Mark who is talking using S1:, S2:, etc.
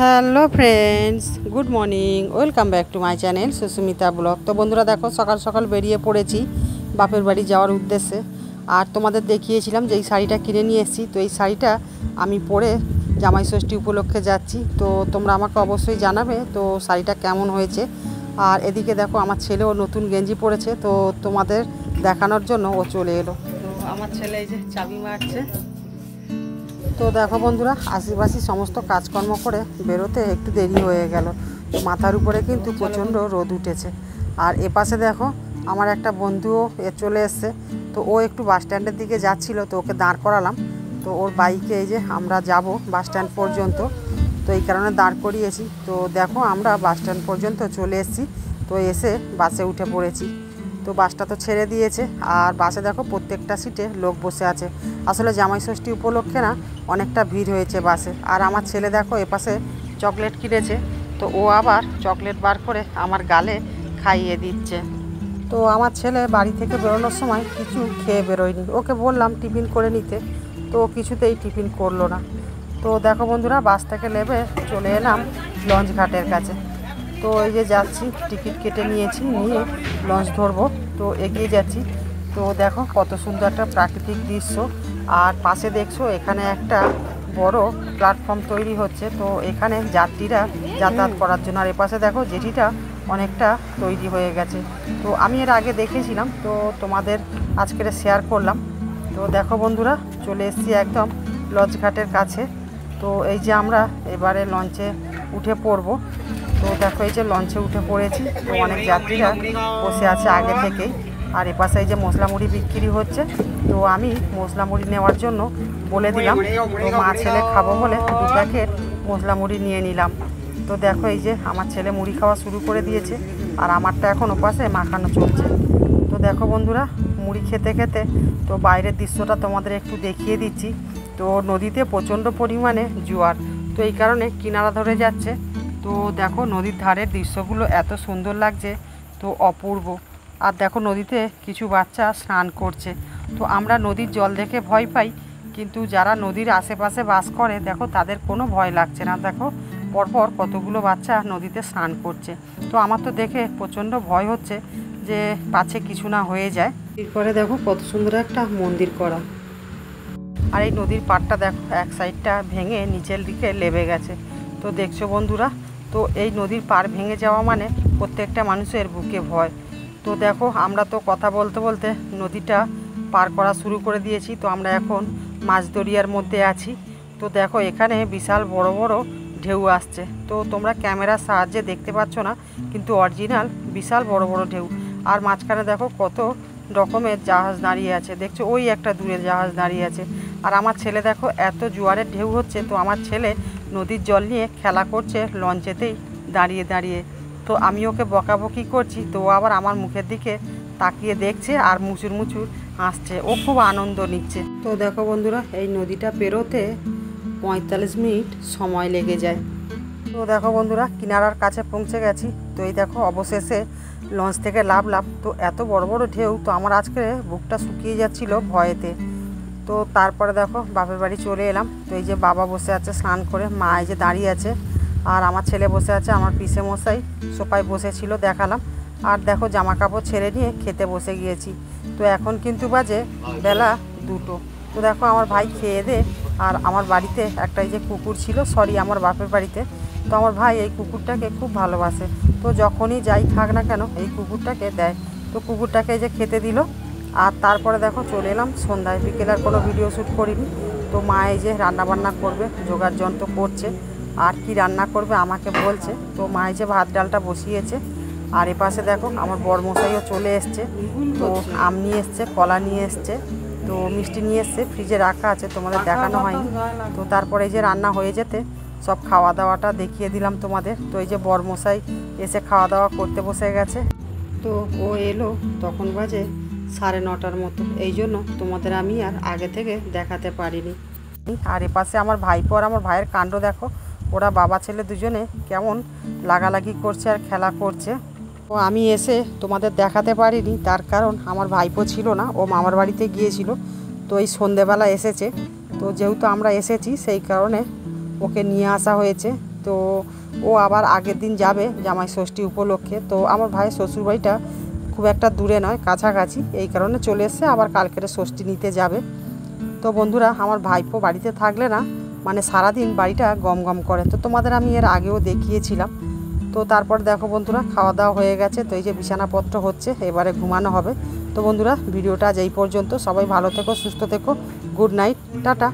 S1: Hello friends, good morning, welcome back to my channel Susmita vlog. তো বন্ধুরা দেখো, সকাল সকাল বেরিয়ে পড়েছি বাপের বাড়ি যাওয়ার উদ্দেশ্যে। আর তোমাদের দেখিয়েছিলাম যে এই শাড়িটা কিনে নিয়ে এসেছি। তো এই শাড়িটা আমি পরে জামাই ষষ্ঠী উপলক্ষে যাচ্ছি। তো তোমরা আমাকে অবশ্যই জানাবে তো শাড়িটা কেমন হয়েছে। আর এদিকে দেখো, আমার ছেলেও নতুন গেঞ্জি পরেছে, তো তোমাদের দেখানোর জন্য ও চলে এলো। তো আমার ছেলে এই যে চাবি মারছে। তো দেখো বন্ধুরা, আশিপাশি সমস্ত কাজকর্ম করে বেরোতে একটু দেরি হয়ে গেল। তো মাথার উপরে কিন্তু প্রচণ্ড রোদ উঠেছে। আর এপাশে দেখো, আমার একটা বন্ধুও চলে এসছে। তো ও একটু বাস স্ট্যান্ডের দিকে যাচ্ছিল, তো ওকে দাঁড় করালাম। তো ওর বাইকে এই যে আমরা যাব বাস স্ট্যান্ড পর্যন্ত, তো এই কারণে দাঁড় করিয়েছি। তো দেখো, আমরা বাস স্ট্যান্ড পর্যন্ত চলে এসেছি। তো এসে বাসে উঠে পড়েছি। তো বাসটা তো ছেড়ে দিয়েছে। আর বাসে দেখো, প্রত্যেকটা সিটে লোক বসে আছে। আসলে জামাই ষষ্ঠী উপলক্ষে না অনেকটা ভিড় হয়েছে বাসে। আর আমার ছেলে দেখো এপাশে চকলেট কিনেছে, তো ও আবার চকলেট বার করে আমার গালে খাইয়ে দিচ্ছে। তো আমার ছেলে বাড়ি থেকে বেরোনোর সময় কিছু খেয়ে বেরোয়নি। ওকে বললাম টিফিন করে নিতে, তো ও কিছুতেই টিফিন করলো না। তো দেখো বন্ধুরা, বাস থেকে নেমে চলে এলাম লঞ্চ ঘাটের কাছে। তো এই যে যাচ্ছি, টিকিট কেটে নিয়েছি, নিয়ে লঞ্চ ধরবো। তো এগিয়ে যাচ্ছি। তো দেখো কত সুন্দর একটা প্রাকৃতিক দৃশ্য। আর পাশে দেখছো এখানে একটা বড় প্ল্যাটফর্ম তৈরি হচ্ছে। তো এখানে যাত্রীরা যাতায়াত করার জন্য। আর এপাশে দেখো জেটিটা অনেকটা তৈরি হয়ে গেছে। তো আমি এর আগে দেখেছিলাম, তো তোমাদের আজকের শেয়ার করলাম। তো দেখো বন্ধুরা, চলে এসেছি একদম লঞ্চ ঘাটের কাছে। তো এই যে আমরা এবারে লঞ্চে উঠে পড়বো। তো দেখো, এই যে লঞ্চে উঠে পড়েছি। তো অনেক যাত্রীরা বসে আছে আগে থেকেই। আর এপাশে এই যে মশলা মুড়ি বিক্রি হচ্ছে। তো আমি মশলা মুড়ি নেওয়ার জন্য বলে দিলাম। তো মা ছেলে খাবো বলে 2 প্যাকেট মশলা মুড়ি নিয়ে নিলাম। তো দেখো, এই যে আমার ছেলে মুড়ি খাওয়া শুরু করে দিয়েছে, আর আমারটা এখন ওপাশে মাখানো চলছে। তো দেখো বন্ধুরা, মুড়ি খেতে খেতে তো বাইরের দৃশ্যটা তোমাদের একটু দেখিয়ে দিচ্ছি। তো নদীতে প্রচণ্ড পরিমাণে জোয়ার, তো এই কারণে কিনারা ধরে যাচ্ছে। তো দেখো, নদীর ধারের দৃশ্যগুলো এত সুন্দর লাগছে, তো অপূর্ব। আর দেখো, নদীতে কিছু বাচ্চা স্নান করছে। তো আমরা নদীর জল দেখে ভয় পাই, কিন্তু যারা নদীর আশেপাশে বাস করে দেখো, তাদের কোনো ভয় লাগছে না। দেখো, পরপর কতগুলো বাচ্চা নদীতে স্নান করছে। তো আমার তো দেখে প্রচণ্ড ভয় হচ্ছে যে পাছে কিছু না হয়ে যায়। এরপরে দেখো কত সুন্দর একটা মন্দির করা। আর এই নদীর পাড়টা দেখো, এক সাইডটা ভেঙে নিচের দিকে লেবে গেছে। তো দেখছো বন্ধুরা, তো এই নদীর পাড় ভেঙে যাওয়া মানে প্রত্যেকটা মানুষের বুকে ভয়। তো দেখো, আমরা তো কথা বলতে বলতে নদীটা পার করা শুরু করে দিয়েছি। তো আমরা এখন মাঝদরিয়ার মধ্যে আছি। তো দেখো, এখানে বিশাল বড় বড় ঢেউ আসছে। তো তোমরা ক্যামেরার সাহায্যে দেখতে পাচ্ছ না, কিন্তু অরিজিনাল বিশাল বড় বড় ঢেউ। আর মাঝখানে দেখো কত রকমের জাহাজ দাঁড়িয়ে আছে। দেখছো, ওই একটা দূরে জাহাজ দাঁড়িয়ে আছে। আর আমার ছেলে দেখো, এত জোয়ারের ঢেউ হচ্ছে, তো আমার ছেলে নদীর জল নিয়ে খেলা করছে লঞ্চেতেই দাঁড়িয়ে দাঁড়িয়ে। তো আমি ওকে বকাবকি করছি, তো আবার আমার মুখের দিকে তাকিয়ে দেখছে আর মুচুর মুচুর হাসছে। ও খুব আনন্দ নিচ্ছে। তো দেখো বন্ধুরা, এই নদীটা পেরোতে 45 মিনিট সময় লেগে যায়। তো দেখো বন্ধুরা, কিনারার কাছে পৌঁছে গেছি। তো এই দেখো, অবশেষে লঞ্চ থেকে নামলাম। তো এত বড় বড় ঢেউ, তো আমার আজকে বুকটা শুকিয়ে যাচ্ছিল ভয়েতে। তো তারপরে দেখো, বাপের বাড়ি চলে এলাম। তো এই যে বাবা বসে আছে স্নান করে, মা এই যে দাঁড়িয়ে আছে, আর আমার ছেলে বসে আছে। আমার পিসে মশাই সোফায় বসেছিল, দেখালাম। আর দেখো, জামা কাপড় ছেড়ে নিয়ে খেতে বসে গিয়েছি। তো এখন কিন্তু বাজে বেলা 2টো। তো দেখো, আমার ভাই খেয়ে দে। আর আমার বাড়িতে একটা এই যে কুকুর ছিল, আমার বাপের বাড়িতে। তো আমার ভাই এই কুকুরটাকে খুব ভালোবাসে। তো যখনই যাই খাক না কেন, এই কুকুরটাকে দেয়। তো কুকুরটাকে এই যে খেতে দিল। আর তারপরে দেখো, চলে এলাম সন্ধ্যায়। বিকেলে আর কোনো ভিডিও শ্যুট করিনি। তো মা এই যে রান্নাবান্না করবে, জোগাড় যন্ত্র করছে। আর কি রান্না করবে আমাকে বলছে। তো মা এই যে ভাত ডালটা বসিয়েছে। আর এপাশে দেখো, আমার বরমশাইও চলে এসছে। তো আম নিয়ে এসছে, কলা নিয়ে এসছে, তো মিষ্টি নিয়ে এসছে, ফ্রিজে রাখা আছে, তোমাদের দেখানো হয়নি। তো তারপরে এই যে রান্না হয়ে যেতে সব খাওয়া দাওয়াটা দেখিয়ে দিলাম তোমাদের। তো এই যে বরমশাই এসে খাওয়া দাওয়া করতে বসে গেছে। তো ও এলো তখন বাজে 9:30 মতো, এই জন্য তোমাদের আমি আর আগে থেকে দেখাতে পারিনি। আর এপাশে আমার ভাইপো আর আমার ভাইয়ের কাণ্ড দেখো, ওরা বাবা ছেলে দুজনে কেমন লাগালাগি করছে আর খেলা করছে। তো আমি এসে তোমাদের দেখাতে পারিনি, তার কারণ আমার ভাইপো ছিল না, ও মামার বাড়িতে গিয়েছিল। তো এই সন্ধেবেলা এসেছে। তো যেহেতু আমরা এসেছি, সেই কারণে ওকে নিয়ে আসা হয়েছে। তো ও আবার আগের দিন যাবে জামাই ষষ্ঠী উপলক্ষে। তো আমার ভাইয়ের শ্বশুরবাড়িটা খুব একটা দূরে নয়, কাছাকাছি, এই কারণে চলে এসে আবার কালকের ষষ্ঠী নিতে যাবে। তো বন্ধুরা, আমার ভাইপো বাড়িতে থাকলে না মানে সারাদিন বাড়িটা গম গম করে। তো তোমাদের আমি এর আগেও দেখিয়েছিলাম। তো তারপর দেখো বন্ধুরা, খাওয়া দাওয়া হয়ে গেছে, তো এই যে বিছানাপত্র হচ্ছে, এবারে ঘুমানো হবে। তো বন্ধুরা, ভিডিওটা আজ এই পর্যন্ত। সবাই ভালো থেকো, সুস্থ থেকো, গুড নাইট, টাটা।